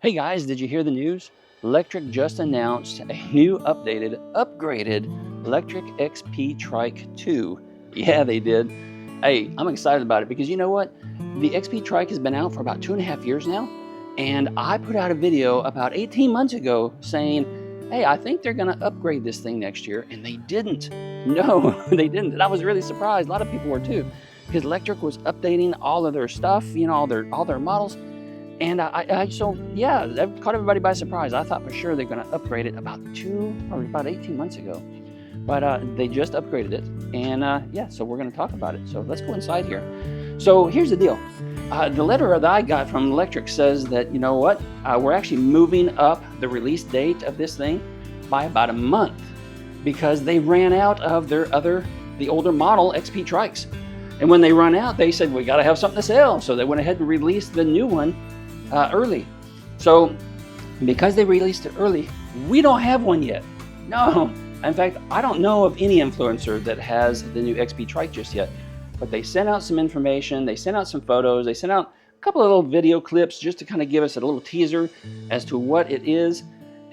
Hey guys, did you hear the news? Electric just announced a new upgraded Electric XP Trike 2. Yeah, they did. Hey, I'm excited about it because you know what? The XP Trike has been out for about 2.5 years now. And I put out a video about 18 months ago saying, hey, I think they're going to upgrade this thing next year. And they didn't. No, they didn't. And I was really surprised. A lot of people were too, because Electric was updating all of their stuff, all their models. And so yeah, that caught everybody by surprise. I thought for sure they're going to upgrade it about 18 months ago, but they just upgraded it, and yeah, so we're going to talk about it. So let's go inside here. So here's the deal. The letter that I got from Electric says that, you know what, we're actually moving up the release date of this thing by about a month because they ran out of the older model XP trikes. And when they run out, they said, we got to have something to sell. So they went ahead and released the new one early. So because they released it early, we don't have one yet. No, in fact, I don't know of any influencer that has the new XP trike just yet, but they sent out some information, they sent out some photos, they sent out a couple of little video clips just to kind of give us a little teaser as to what it is,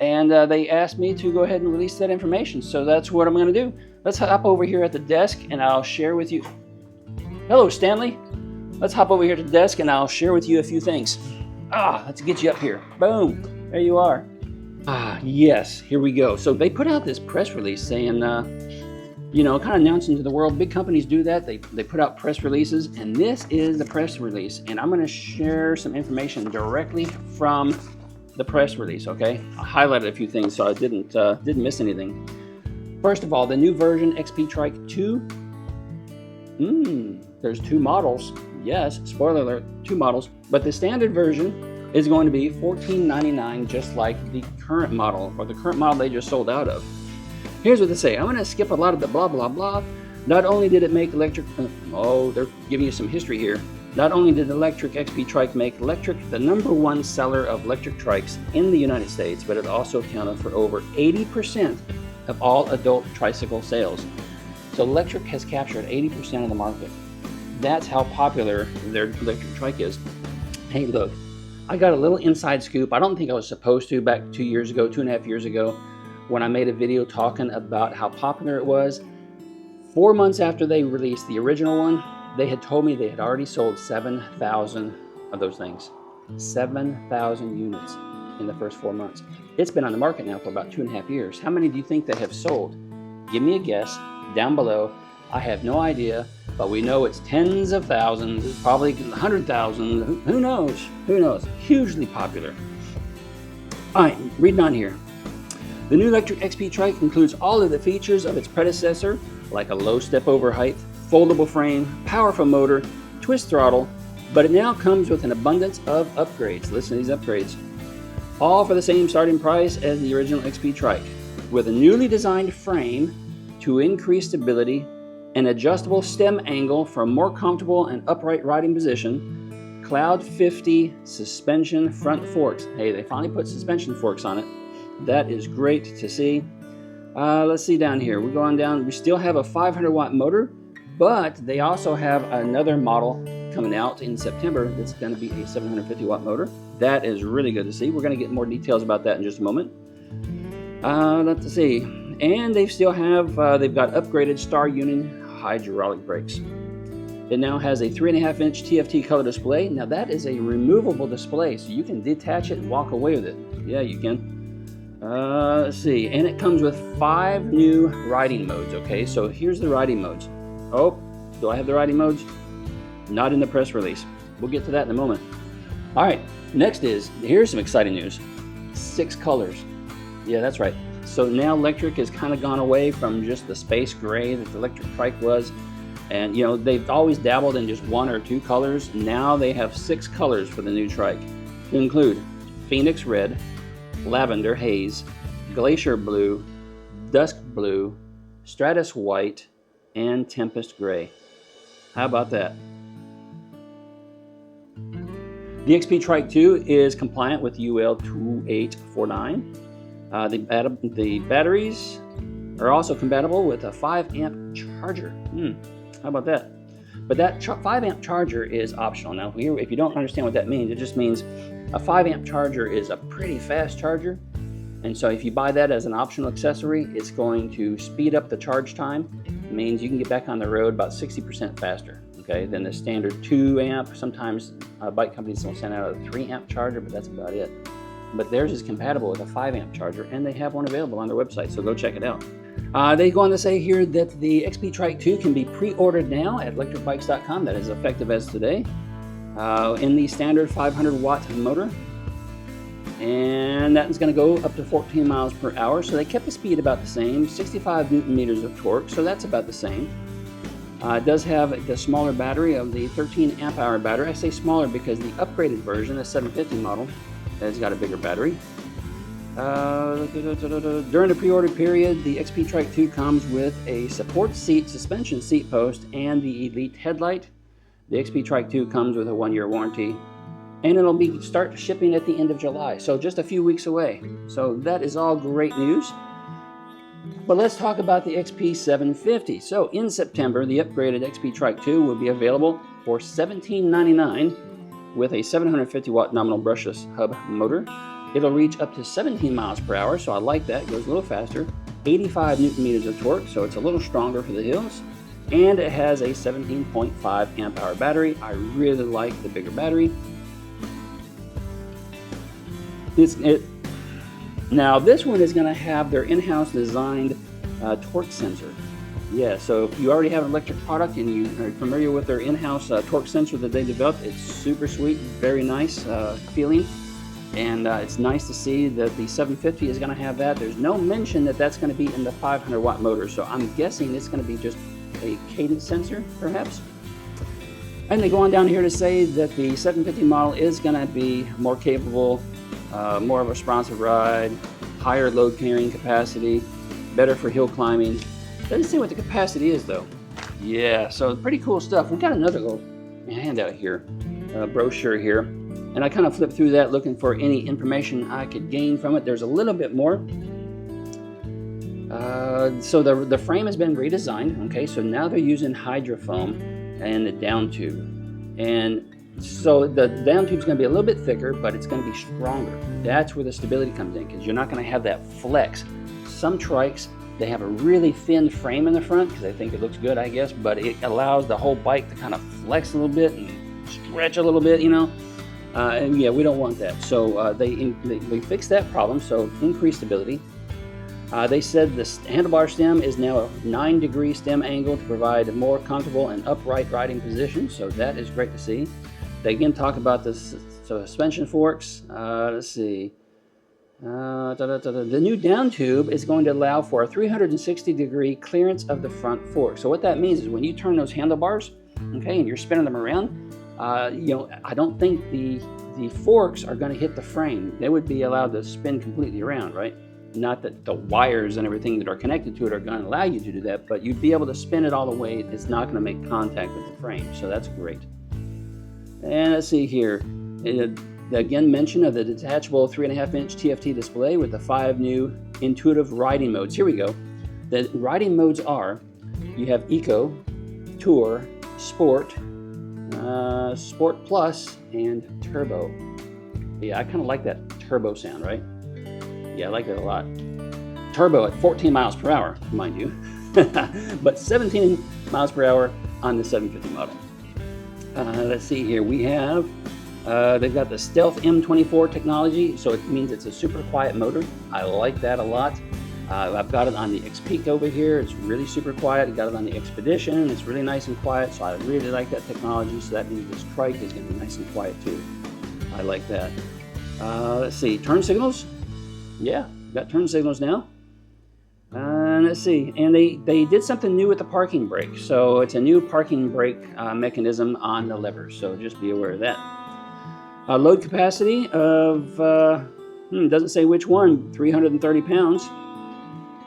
and they asked me to go ahead and release that information. So that's what I'm going to do. Let's hop over here at the desk and I'll share with you. Hello, Stanley. Let's hop over here to the desk and I'll share with you a few things. Let's get you up here. Boom, there you are. Yes, here we go. So they put out this press release saying, kind of announcing to the world, big companies do that. They put out press releases, and this is the press release. And I'm going to share some information directly from the press release, okay? I highlighted a few things so I didn't miss anything. First of all, the new version XP Trike 2. There's two models. Yes, spoiler alert, two models. But the standard version is going to be $14.99, just like the current model, or the current model they just sold out of. Here's what they say. I'm going to skip a lot of the blah, blah, blah. Not only did it make Electric... they're giving you some history here. Not only did Electric XP Trike make Electric the #1 seller of electric trikes in the United States, but it also accounted for over 80% of all adult tricycle sales. So Electric has captured 80% of the market. That's how popular their electric trike is. Hey, look, I got a little inside scoop. I don't think I was supposed to back 2.5 years ago, when I made a video talking about how popular it was. 4 months after they released the original one, they had told me they had already sold 7,000 of those things. 7,000 units in the first 4 months. It's been on the market now for about 2.5 years. How many do you think they have sold? Give me a guess down below. I have no idea, but we know it's tens of thousands, probably 100,000. Who knows? Who knows? Hugely popular. All right, reading on here. The new Electric XP Trike includes all of the features of its predecessor, like a low step-over height, foldable frame, powerful motor, twist throttle, but it now comes with an abundance of upgrades. Listen to these upgrades. All for the same starting price as the original XP Trike, with a newly designed frame to increase stability, an adjustable stem angle for a more comfortable and upright riding position, Cloud 50 suspension front forks. Hey, they finally put suspension forks on it. That is great to see. Let's see down here. We're going down. We still have a 500-watt motor, but they also have another model coming out in September that's going to be a 750-watt motor. That is really good to see. We're going to get more details about that in just a moment. Let's see. And they still have, they've got upgraded Star Union hydraulic brakes. It now has a 3.5-inch TFT color display. Now that is a removable display, so you can detach it and walk away with it. Yeah, you can. Let's see, and it comes with 5 new riding modes, okay? So here's the riding modes. Oh, do I have the riding modes? Not in the press release. We'll get to that in a moment. All right, next here's some exciting news. 6 colors. Yeah, that's right. So now Electric has kind of gone away from just the space gray that the Electric Trike was. And, they've always dabbled in just 1 or 2 colors. Now they have 6 colors for the new Trike, to include Phoenix Red, Lavender Haze, Glacier Blue, Dusk Blue, Stratus White, and Tempest Gray. How about that? The XP Trike 2 is compliant with UL 2849. The batteries are also compatible with a 5-amp charger. How about that? But that 5-amp charger is optional. Now, here, if you don't understand what that means, it just means A 5 amp charger is a pretty fast charger, and so if you buy that as an optional accessory, it's going to speed up the charge time. It means you can get back on the road about 60% faster, okay, than the standard 2 amp. Sometimes bike companies will send out a 3 amp charger, but that's about it. But theirs is compatible with a 5 amp charger, and they have one available on their website, so go check it out. They go on to say here that the e-trike 2 can be pre-ordered now at electricbikes.com. That is effective as today. In the standard 500 watt motor, and that is going to go up to 14 miles per hour. So they kept the speed about the same, 65 newton meters of torque, so that's about the same. It does have the smaller battery of the 13 amp hour battery. I say smaller because the upgraded version, the 750 model, has got a bigger battery. During the pre-order period, the e-trike 2 comes with a support seat, suspension seat post, and the Elite headlight. The e-trike 2 comes with a 1-year warranty, and it'll start shipping at the end of July, so just a few weeks away. So that is all great news. But let's talk about the XP750. So in September, the upgraded e-trike 2 will be available for $17.99 with a 750 watt nominal brushless hub motor. It'll reach up to 17 miles per hour, so I like that. It goes a little faster. 85 newton meters of torque, so it's a little stronger for the hills. And it has a 17.5 amp hour battery. I really like the bigger battery. Now this one is going to have their in-house designed torque sensor. Yeah, so if you already have an electric product and you are familiar with their in-house torque sensor that they developed, it's super sweet, very nice feeling. And it's nice to see that the 750 is going to have that. There's no mention that that's going to be in the 500 watt motor, so I'm guessing it's going to be just a cadence sensor, perhaps. And they go on down here to say that the 750 model is going to be more capable, more of a responsive ride, higher load carrying capacity, better for hill climbing. Doesn't say what the capacity is though. Yeah, so pretty cool stuff. We got another little handout here, brochure here. And I kind of flipped through that looking for any information I could gain from it. There's a little bit more. So the frame has been redesigned. Okay, so now they're using hydrofoam and the down tube. And so the down tube is going to be a little bit thicker, but it's going to be stronger. That's where the stability comes in, because you're not going to have that flex. Some trikes, they have a really thin frame in the front because they think it looks good, I guess, but it allows the whole bike to kind of flex a little bit and stretch a little bit, you know. And yeah, we don't want that. So they fixed that problem, so increased stability. They said the handlebar stem is now a 9-degree stem angle to provide a more comfortable and upright riding position, so that is great to see. They again talk about the suspension forks. Let's see. The new down tube is going to allow for a 360-degree clearance of the front fork. So what that means is when you turn those handlebars, okay, and you're spinning them around, you know, I don't think the forks are going to hit the frame. They would be allowed to spin completely around, right? Not that the wires and everything that are connected to it are going to allow you to do that, but you'd be able to spin it all the way. It's not going to make contact with the frame, so that's great. And let's see here. Again, mention of the detachable 3.5-inch TFT display with the 5 new intuitive riding modes. Here we go. The riding modes are, you have Eco, Tour, Sport, Sport Plus, and Turbo. Yeah, I kind of like that turbo sound, right? Yeah, I like that a lot. Turbo at 14 miles per hour, mind you, but 17 miles per hour on the 750 model. Let's see here. We have, they've got the Stealth M24 technology, so it means it's a super quiet motor. I like that a lot. I've got it on the X-Peak over here. It's really super quiet. I got it on the Expedition. It's really nice and quiet, so I really like that technology. So that means this trike is going to be nice and quiet too. I like that. Let's see, turn signals. Yeah, we've got turn signals now. Let's see, and they did something new with the parking brake. So it's a new parking brake mechanism on the levers, so just be aware of that. Load capacity of, doesn't say which one, 330 pounds.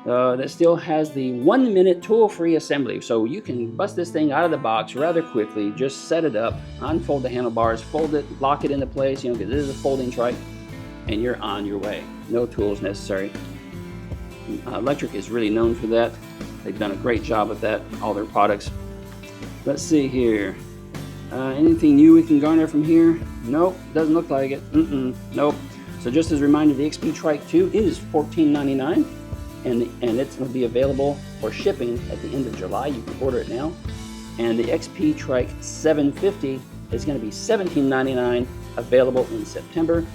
That still has the 1-minute tool-free assembly, so you can bust this thing out of the box rather quickly. Just set it up, unfold the handlebars, fold it, lock it into place, you know, because this is a folding trike, and you're on your way. No tools necessary. Electric is really known for that. They've done a great job with that, all their products. Let's see here. Anything new we can garner from here? Nope, doesn't look like it. Nope. So just as a reminder, the e-trike 2 is $14.99, and it's going to be available for shipping at the end of July. You can order it now. And the e-trike 750 is going to be $17.99, available in September.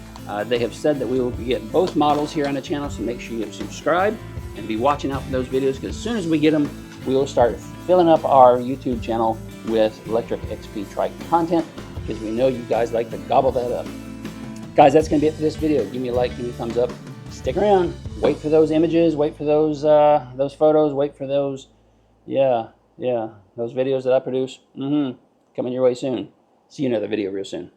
They have said that we will get both models here on the channel, so make sure you subscribe and be watching out for those videos, because as soon as we get them, we will start filling up our YouTube channel with electric e-trike content, because we know you guys like to gobble that up. Guys, that's going to be it for this video. Give me a like, give me a thumbs up. Stick around. Wait for those images. Wait for those photos. Wait for those, those videos that I produce. Coming your way soon. See you in another video real soon.